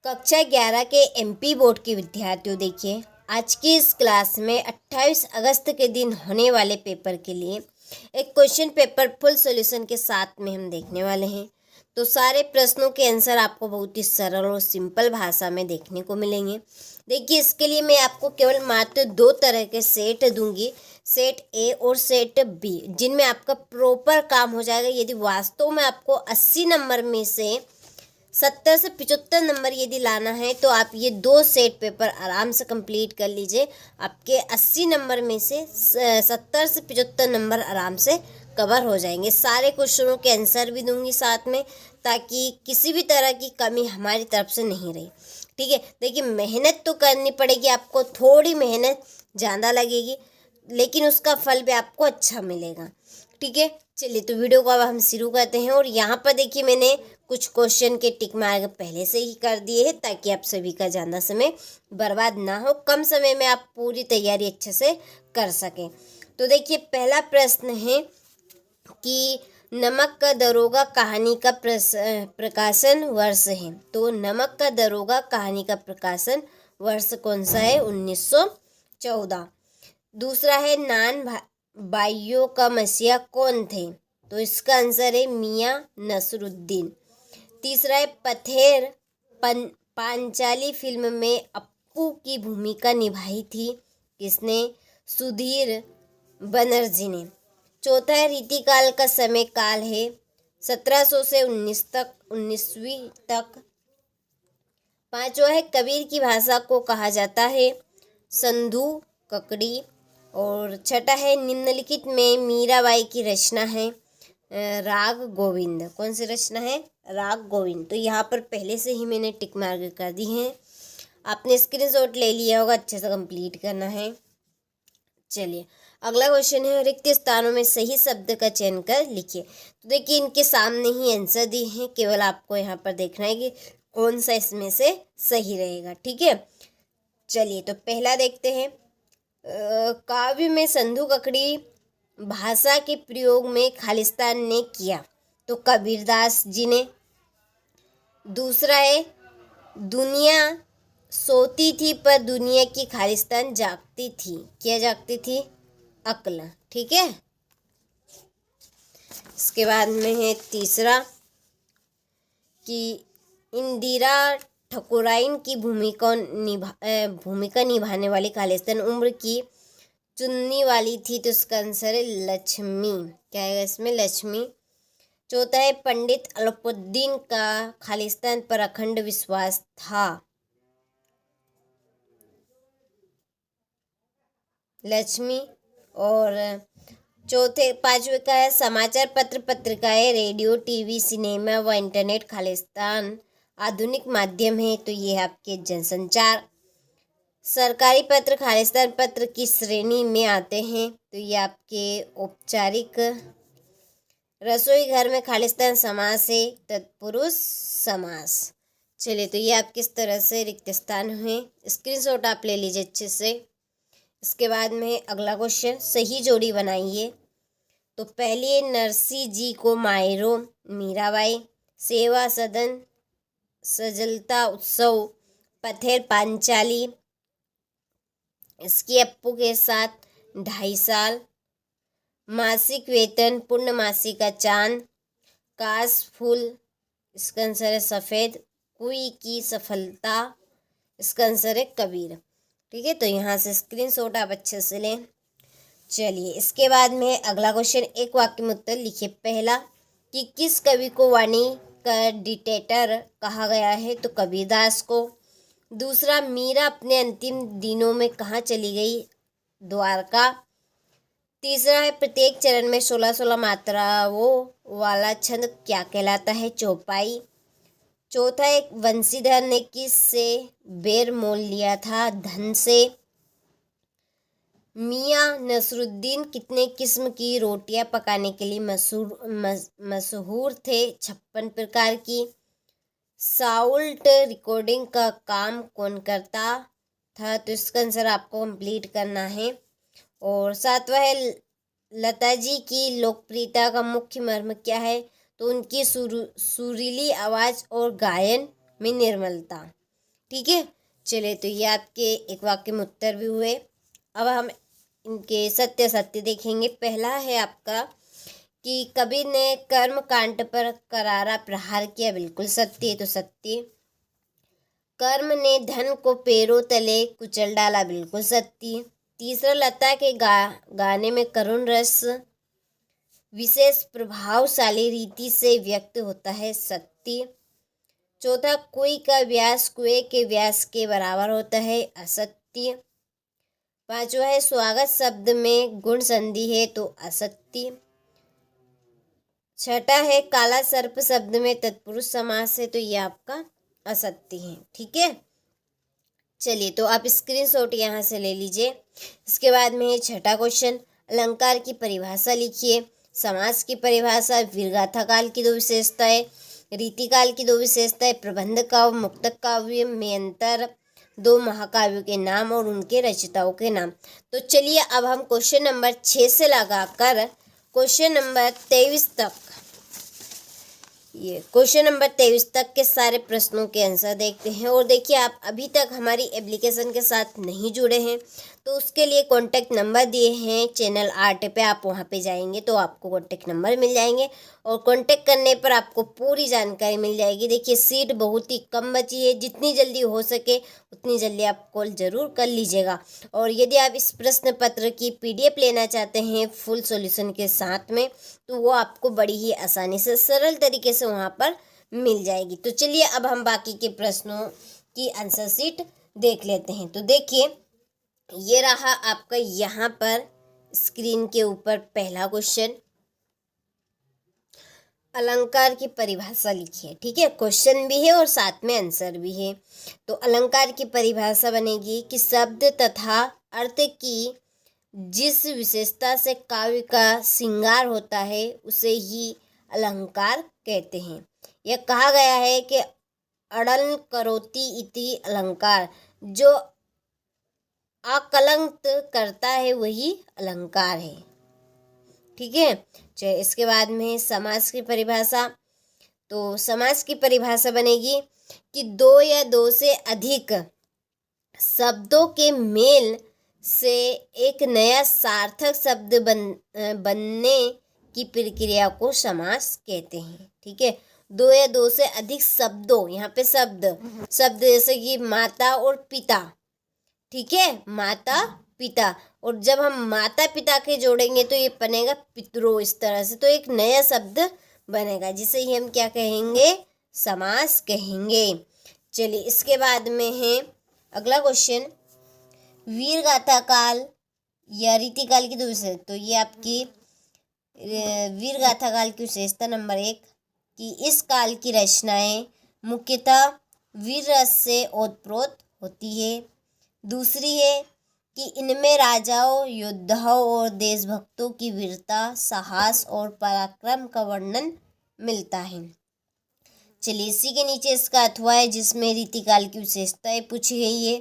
कक्षा 11 के MP board के विद्यार्थियों, देखिए आज की इस क्लास में 28 अगस्त के दिन होने वाले पेपर के लिए एक क्वेश्चन पेपर फुल सॉल्यूशन के साथ में हम देखने वाले हैं। तो सारे प्रश्नों के आंसर आपको बहुत ही सरल और सिंपल भाषा में देखने को मिलेंगे। देखिए, इसके लिए मैं आपको केवल मात्र 2 तरह के सेट दूंगी, सेट ए और सेट बी, जिनमें आपका प्रॉपर काम हो जाएगा। यदि वास्तव में आपको 80 नंबर में से 70 से 75 नंबर यदि लाना है तो आप ये 2 सेट पेपर आराम से कंप्लीट कर लीजिए। आपके 80 नंबर में से 70 से 75 नंबर आराम से कवर हो जाएंगे। सारे क्वेश्चनों के आंसर भी दूंगी साथ में, ताकि किसी भी तरह की कमी हमारी तरफ से नहीं रही। ठीक है, देखिए मेहनत तो करनी पड़ेगी आपको, थोड़ी मेहनत ज़्यादा लगेगी, लेकिन उसका फल भी आपको अच्छा मिलेगा। ठीक है, चलिए तो वीडियो को अब हम शुरू करते हैं। और यहाँ पर देखिए मैंने कुछ क्वेश्चन के टिक मार्क पहले से ही कर दिए हैं, ताकि आप सभी का ज़्यादा समय बर्बाद ना हो, कम समय में आप पूरी तैयारी अच्छे से कर सकें। तो देखिए पहला प्रश्न है कि नमक का दरोगा कहानी का प्रकाशन वर्ष है। तो नमक का दरोगा कहानी का प्रकाशन वर्ष कौन सा है? 1914। दूसरा है नान भाइयों का मसीहा कौन थे? तो इसका आंसर है मियाँ नसरुद्दीन। तीसरा है पथेर पांचाली फिल्म में अप्पू की भूमिका निभाई थी किसने? सुधीर बनर्जी ने। चौथा है रीतिकाल का समय काल है 1700 से 19वीं तक। पांचवा है कबीर की भाषा को कहा जाता है संधू ककड़ी। और छठा है निम्नलिखित में मीराबाई की रचना है राग गोविंद। कौन सी रचना है? राग गोविंद। तो यहाँ पर पहले से ही मैंने टिक मार्क कर दी है, आपने स्क्रीनशॉट ले लिया होगा, अच्छे से कंप्लीट करना है। चलिए अगला क्वेश्चन है रिक्त स्थानों में सही शब्द का चयन कर लिखिए। तो देखिए इनके सामने ही आंसर दिए हैं, केवल आपको यहाँ पर देखना है कि कौन सा इसमें से सही रहेगा। ठीक है, चलिए तो पहला देखते हैं। काव्य में संधू ककड़ी भाषा के प्रयोग में खालिस्तान ने किया, तो कबीरदास जी ने। दूसरा है दुनिया सोती थी पर दुनिया की खालिस्तान जागती थी। क्या जागती थी? अक्ल। ठीक है, इसके बाद में है तीसरा कि इंदिरा ठकुराइन की भूमिका निभाने वाली खालिस्तान उम्र की चुनने वाली थी, तो इसका आंसर है लक्ष्मी। क्या है इसमें? लक्ष्मी। चौथा है पंडित अलाउद्दीन का खालिस्तान पर अखंड विश्वास था। लक्ष्मी। और पांचवे का है समाचार पत्र पत्रिकाएं रेडियो टीवी सिनेमा व इंटरनेट खालिस्तान आधुनिक माध्यम है, तो ये है आपके जनसंचार। सरकारी पत्र खालिस्तान पत्र की श्रेणी में आते हैं, तो ये आपके औपचारिक। रसोई घर में खालिस्तान समास है तत्पुरुष समास। चलिए तो ये आप किस तरह से रिक्त स्थान हुए, स्क्रीनशॉट आप ले लीजिए अच्छे से। इसके बाद में अगला क्वेश्चन, सही जोड़ी बनाइए। तो पहले नरसी जी को मायरो मीराबाई, सेवा सदन सजलता उत्सव पथेर पांचाली, इसकी अप्पू के साथ 2.5 साल, मासिक वेतन पूर्णमासी का चांद, काश फूल, इसका आंसर है सफ़ेद, कुई की सफलता, इसका आंसर है कबीर। ठीक है, तो यहाँ से स्क्रीनशॉट आप अच्छे से लें। चलिए इसके बाद में अगला क्वेश्चन, एक वाक्य में उत्तर लिखिए। पहला कि किस कवि को वाणी का डिक्टेटर कहा गया है? तो कबीरदास को। दूसरा, मीरा अपने अंतिम दिनों में कहाँ चली गई? द्वारका। तीसरा है प्रत्येक चरण में 16-16 मात्राओं वाला छंद क्या कहलाता है? चौपाई। चौथा, एक वंशीधर ने किस से बेर मोल लिया था? धन से। मियाँ नसरुद्दीन कितने किस्म की रोटियां पकाने के लिए मशहूर थे? 56 प्रकार की। साउल्ट रिकॉर्डिंग का काम कौन करता था? तो इसका आंसर आपको कंप्लीट करना है। और सातवां है लता जी की लोकप्रियता का मुख्य मर्म क्या है? तो उनकी सुरीली आवाज़ और गायन में निर्मलता। ठीक है। चलिए, तो ये आपके एक वाक्य में उत्तर भी हुए। अब हम इनके सत्य असत्य देखेंगे। पहला है आपका कि कबीर ने कर्म कांड पर करारा प्रहार किया, बिल्कुल सत्य, तो सत्य। कर्म ने धन को पैरों तले कुचल डाला, बिल्कुल सत्य। तीसरा, लता के गाने में करुण रस विशेष प्रभावशाली रीति से व्यक्त होता है, सत्य। चौथा, कुएं का व्यास कुएं के व्यास के बराबर होता है, असत्य। पांचवा है स्वागत शब्द में गुण संधि है, तो असत्य। छठा है काला सर्प शब्द में तत्पुरुष समास है, तो ये आपका असत्य है, ठीक है। चलिए, तो आप स्क्रीनशॉट यहाँ से ले लीजिए। इसके बाद में है छठा क्वेश्चन, अलंकार की परिभाषा लिखिए। समास की परिभाषा, वीरगाथा काल की दो विशेषताएं, रीतिकाल की दो विशेषताएं, प्रबंध काव्य मुक्तक काव्य में अंतर, दो महाकाव्यों के नाम और उनके रचयिताओं के नाम। तो चलिए, अब हम क्वेश्चन नंबर 6 से लगाकर क्वेश्चन नंबर 23 तक, ये क्वेश्चन नंबर 23 तक के सारे प्रश्नों के आंसर देखते हैं। और देखिए, आप अभी तक हमारी एप्लीकेशन के साथ नहीं जुड़े हैं तो उसके लिए कॉन्टैक्ट नंबर दिए हैं चैनल आर्ट पे, आप वहां पे जाएंगे तो आपको कॉन्टैक्ट नंबर मिल जाएंगे और कॉन्टैक्ट करने पर आपको पूरी जानकारी मिल जाएगी। देखिए, सीट बहुत ही कम बची है, जितनी जल्दी हो सके उतनी जल्दी आप कॉल ज़रूर कर लीजिएगा। और यदि आप इस प्रश्न पत्र की PDF लेना चाहते हैं फुल सॉल्यूशन के साथ में, तो वो आपको बड़ी ही आसानी से सरल तरीके से वहाँ पर मिल जाएगी। तो चलिए, अब हम बाकी के प्रश्नों की आंसर शीट देख लेते हैं। तो देखिए, ये रहा आपका यहाँ पर स्क्रीन के ऊपर पहला क्वेश्चन, अलंकार की परिभाषा लिखिए, ठीक है। क्वेश्चन भी है और साथ में आंसर भी है। तो अलंकार की परिभाषा बनेगी कि शब्द तथा अर्थ की जिस विशेषता से काव्य का श्रृंगार होता है उसे ही अलंकार कहते हैं। यह कहा गया है कि अड़ल करोति इति अलंकार, जो आकलंक करता है वही अलंकार है, ठीक है। चलिए, इसके बाद में समास की परिभाषा। तो समास की परिभाषा बनेगी कि दो या दो से अधिक शब्दों के मेल से एक नया सार्थक शब्द बनने की प्रक्रिया को समास कहते हैं, ठीक है। दो या दो से अधिक शब्दों, यहाँ पे शब्द जैसे कि माता और पिता, ठीक है, माता पिता, और जब हम माता पिता के जोड़ेंगे तो ये बनेगा पितरों, इस तरह से, तो एक नया शब्द बनेगा जिसे ही हम क्या कहेंगे, समास कहेंगे। चलिए, इसके बाद में है अगला क्वेश्चन, वीर गाथा काल या रीतिकाल की दो विशेषता। तो ये आपकी वीर गाथा काल की विशेषता नंबर 1 कि इस काल की रचनाएं मुख्यतः वीर रस से ओतप्रोत होती है। दूसरी है कि इनमें राजाओं, योद्धाओं और देशभक्तों की वीरता, साहस और पराक्रम का वर्णन मिलता है। चलिए, इसी के नीचे इसका अथवा है जिसमें रीतिकाल की विशेषताएं पूछी गई है।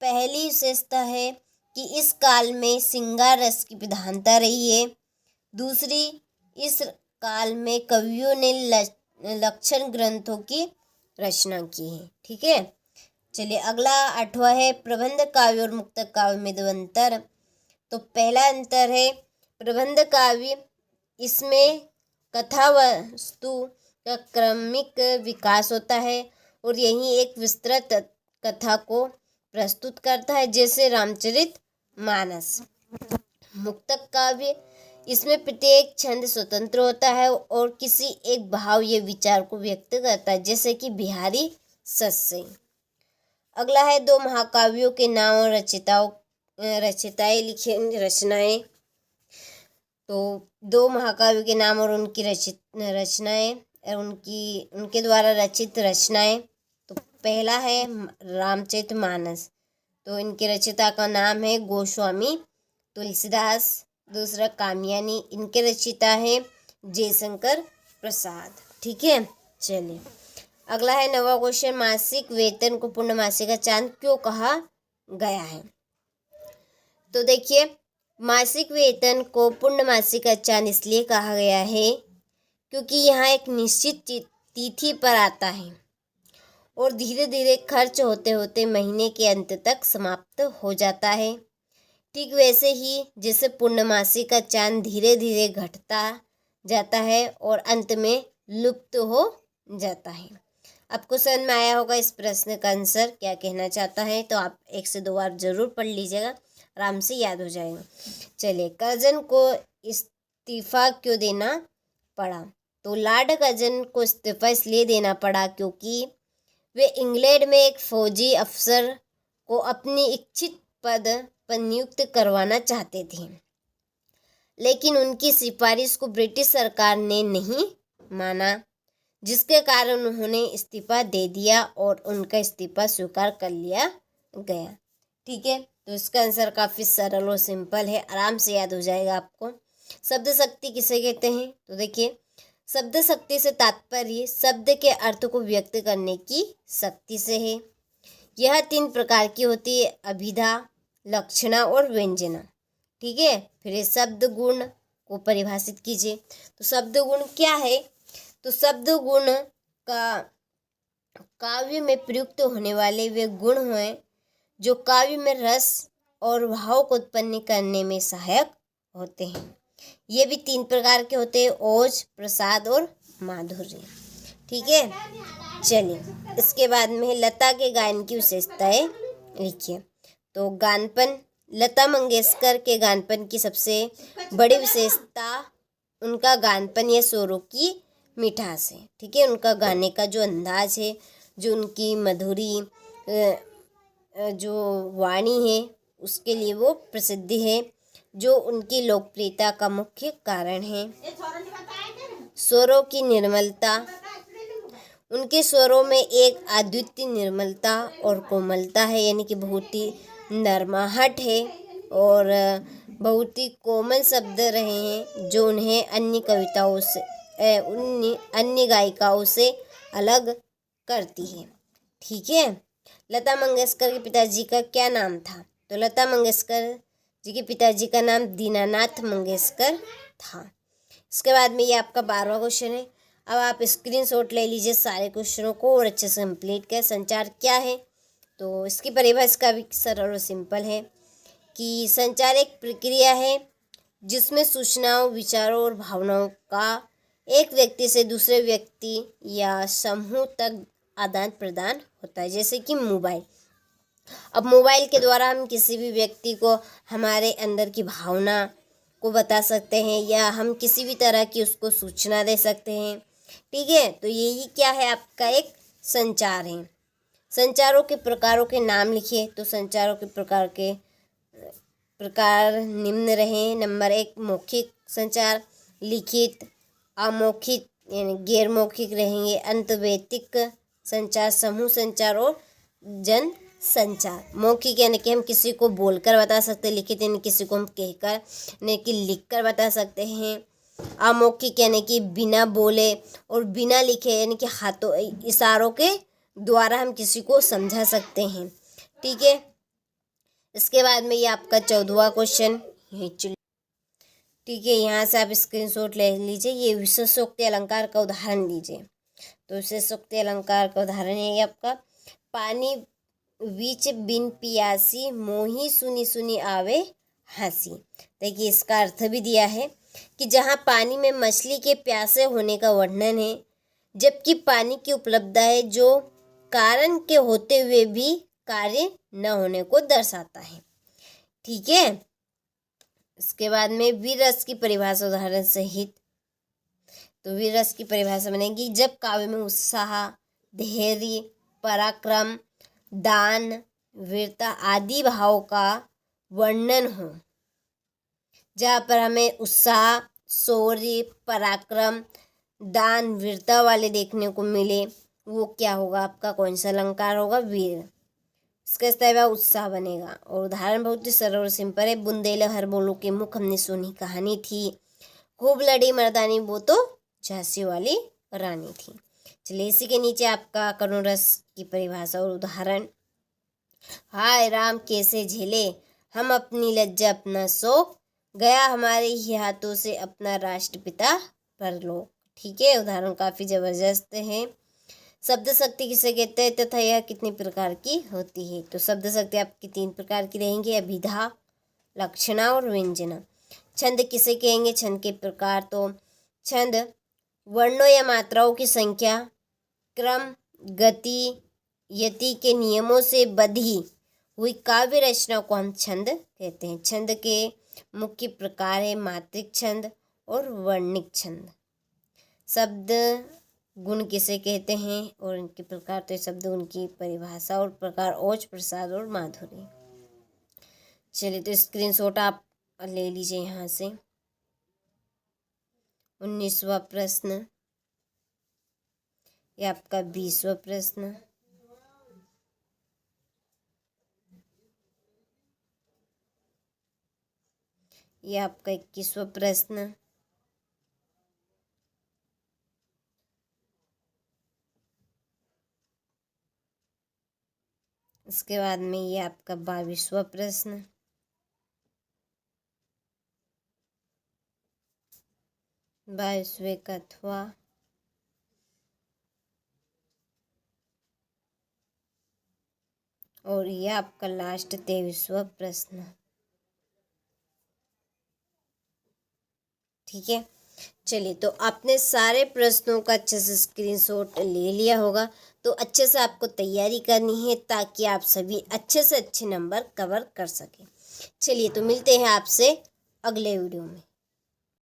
पहली विशेषता है कि इस काल में श्रृंगार रस की प्रधानता रही है। दूसरी, इस काल में कवियों ने लक्षण ग्रंथों की रचना की है, ठीक है। चलिए, अगला 8वां है प्रबंध काव्य और मुक्तक काव्य में दो अंतर। तो पहला अंतर है प्रबंध काव्य, इसमें कथा वस्तु का क्रमिक विकास होता है और यही एक विस्तृत कथा को प्रस्तुत करता है, जैसे रामचरित मानस। मुक्तक काव्य, इसमें प्रत्येक छंद स्वतंत्र होता है और किसी एक भाव या विचार को व्यक्त करता है, जैसे कि बिहारी सस्से। अगला है दो महाकाव्यों के नाम और रचयिताएं लिखे, रचनाएं। तो दो महाकाव्यों के नाम और उनकी रचनाएं, उनके द्वारा रचित रचनाएं। तो पहला है रामचरितमानस, तो इनके रचयिता का नाम है गोस्वामी तुलसीदास। दूसरा कामयानी, इनके रचयिता है जयशंकर प्रसाद, ठीक है। चलिए, अगला है 9वां क्वेश्चन, मासिक वेतन को पूर्णमासी का चांद क्यों कहा गया है। तो देखिए, मासिक वेतन को पूर्णमासी का चांद इसलिए कहा गया है क्योंकि यहाँ एक निश्चित तिथि पर आता है और धीरे धीरे खर्च होते होते महीने के अंत तक समाप्त हो जाता है। ठीक वैसे ही जैसे पूर्णमासी का चांद धीरे धीरे घटता जाता है और अंत में लुप्त हो जाता है। आपको समझ में आया होगा इस प्रश्न का आंसर क्या कहना चाहता है, तो आप 1 से 2 बार जरूर पढ़ लीजिएगा, आराम से याद हो जाएगा। चलिए, कर्जन को इस्तीफा क्यों देना पड़ा? तो लॉर्ड कर्जन को इस्तीफा इसलिए देना पड़ा क्योंकि वे इंग्लैंड में एक फौजी अफसर को अपनी इच्छित पद पर नियुक्त करवाना चाहते थे, लेकिन उनकी सिफारिश को ब्रिटिश सरकार ने नहीं माना, जिसके कारण उन्होंने इस्तीफा दे दिया और उनका इस्तीफा स्वीकार कर लिया गया। ठीक है, तो इसका आंसर काफ़ी सरल और सिंपल है, आराम से याद हो जाएगा आपको। शब्द शक्ति किसे कहते हैं? तो देखिए, शब्द शक्ति से तात्पर्य शब्द के अर्थ को व्यक्त करने की शक्ति से है। यह 3 प्रकार की होती है, अभिधा, लक्षणा और व्यंजना। ठीक है, फिर शब्द गुण को परिभाषित कीजिए। तो शब्द गुण क्या है? तो शब्द गुण का काव्य में प्रयुक्त होने वाले वे गुण हैं जो काव्य में रस और भाव को उत्पन्न करने में सहायक होते हैं। ये भी 3 प्रकार के होते हैं, ओज, प्रसाद और माधुर्य। ठीक है, चलिए इसके बाद में लता के गायन की विशेषताएं लिखिए। तो गानपन, लता मंगेशकर के गानपन की सबसे बड़ी विशेषता उनका गानपन या स्वरों की मिठास है। ठीक है, उनका गाने का जो अंदाज है, जो उनकी मधुरी जो वाणी है, उसके लिए वो प्रसिद्ध है, जो उनकी लोकप्रियता का मुख्य कारण है। स्वरों की निर्मलता, उनके स्वरों में एक अद्वितीय निर्मलता और कोमलता है, यानी कि बहुत ही नरमाहट है और बहुत ही कोमल शब्द रहे हैं, जो उन्हें अन्य कविताओं से अन्य गायिकाओं से अलग करती है। ठीक है, लता मंगेशकर के पिताजी का क्या नाम था? तो लता मंगेशकर जी के पिताजी का नाम दीनानाथ मंगेशकर था। इसके बाद में ये आपका 12वां क्वेश्चन है। अब आप स्क्रीनशॉट ले लीजिए सारे क्वेश्चनों को और अच्छे से कंप्लीट करें। संचार क्या है? तो इसकी परिभाषा भी सरल और सिंपल है कि संचार एक प्रक्रिया है जिसमें सूचनाओं, विचारों और भावनाओं का एक व्यक्ति से दूसरे व्यक्ति या समूह तक आदान प्रदान होता है। जैसे कि मोबाइल, अब मोबाइल के द्वारा हम किसी भी व्यक्ति को हमारे अंदर की भावना को बता सकते हैं या हम किसी भी तरह की उसको सूचना दे सकते हैं। ठीक है, तो यही क्या है, आपका एक संचार है। संचारों के प्रकारों के नाम लिखिए। तो संचारों के प्रकार निम्न रहे। नंबर 1 मौखिक संचार, लिखित, अमौखिक यानी गैर मौखिक रहेंगे, अंतर्वैयक्तिक संचार, समूह संचार और जन संचार। मौखिक यानी कि हम किसी को बोलकर बता सकते हैं, लिखित यानी किसी को हम कहकर यानी कि लिखकर बता सकते हैं, अमौखिक यानी कि बिना बोले और बिना लिखे यानी कि हाथों इशारों के द्वारा हम किसी को समझा सकते हैं। ठीक है, इसके बाद में ये आपका 14वां क्वेश्चन। ठीक है, यहाँ से आप स्क्रीनशॉट ले लीजिए। ये विशेषोक्ति अलंकार का उदाहरण लीजिए। तो विशेषोक्ति अलंकार का उदाहरण है ये आपका, पानी बीच बिन पियासी, मोही सुनी सुनी आवे हंसी। देखिए, इसका अर्थ भी दिया है कि जहाँ पानी में मछली के प्यासे होने का वर्णन है, जबकि पानी की उपलब्धता है जो कारण के होते हुए भी कार्य न होने को दर्शाता है। ठीक है, इसके बाद में वीर रस की परिभाषा उदाहरण सहित। तो वीर रस की परिभाषा बनेगी, जब काव्य में उत्साह, धैर्य, पराक्रम, दान, वीरता आदि भाव का वर्णन हो। जहाँ पर हमें उत्साह, शौर्य, पराक्रम, दान, वीरता वाले देखने को मिले, वो क्या होगा आपका, कौन सा अलंकार होगा? वीर। इसका इस्तेवा उत्साह बनेगा। और उदाहरण बहुत ही सरल और सिंपल है, बुंदेले हर बोलो के मुख हमने सुनी कहानी थी, खूब लड़ी मर्दानी वो तो झांसी वाली रानी थी। चलिए, इसी के नीचे आपका करुण रस की परिभाषा और उदाहरण, हाय राम कैसे झेले हम अपनी लज्जा अपना शोक, गया हमारे ही हाथों से अपना राष्ट्रपिता परलोक। ठीक है, उदाहरण काफ़ी ज़बरदस्त है। शब्द शक्ति किसे कहते हैं तथा यह कितनी प्रकार की होती है? तो शब्द शक्ति आपकी 3 प्रकार की रहेंगी, अभिधा, लक्षणा और व्यंजना। छंद किसे कहेंगे? छंद के प्रकार, तो छंद वर्णों या मात्राओं की संख्या, क्रम, गति, यति के नियमों से बधी हुई काव्य रचना को हम छंद कहते हैं। छंद के मुख्य प्रकार है मात्रिक छंद और वर्णिक छंद। शब्द गुण किसे कहते हैं और इनके प्रकार, तो शब्द गुण की परिभाषा और प्रकार, ओज, प्रसाद और माधुरी। चलिए, तो स्क्रीनशॉट आप ले लीजिए यहाँ से। 19वां प्रश्न, ये आपका 20वां प्रश्न, ये आपका 21वां प्रश्न, इसके बाद में ये आपका 22वां प्रश्न, कथवा, और ये आपका लास्ट 23वां प्रश्न। ठीक है, चलिए, तो आपने सारे प्रश्नों का अच्छे से स्क्रीनशॉट ले लिया होगा। तो अच्छे से आपको तैयारी करनी है ताकि आप सभी अच्छे से अच्छे नंबर कवर कर सकें। चलिए, तो मिलते हैं आपसे अगले वीडियो में।